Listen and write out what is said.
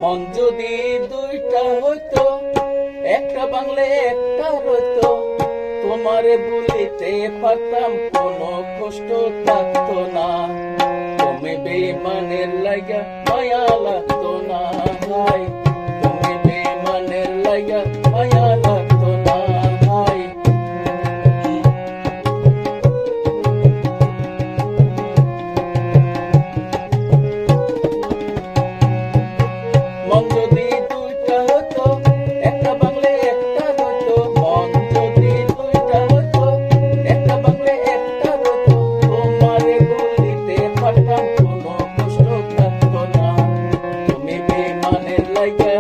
মন যদি দুইটা হইতো, একটা বাংলা একটা রইতো, তোমারে বলিতে পারতাম, কোনো কষ্ট থাকতো না। তুমি বেঈমানের লাইগা মায়া লাগতো না, হাই তুমি বেঈমানের লাইগা মায়া লাগতো না, হাই। মন যদি দুইটা হতো, একটা বাংলা একটা রইতো, মন যদি দুইটা হতো, একটা বাংলা একটা রইতো, তোমারে বলিতে পারতাম, কোনো কষ্ট থাকতো না। তুমি বেঈমানের লাইগা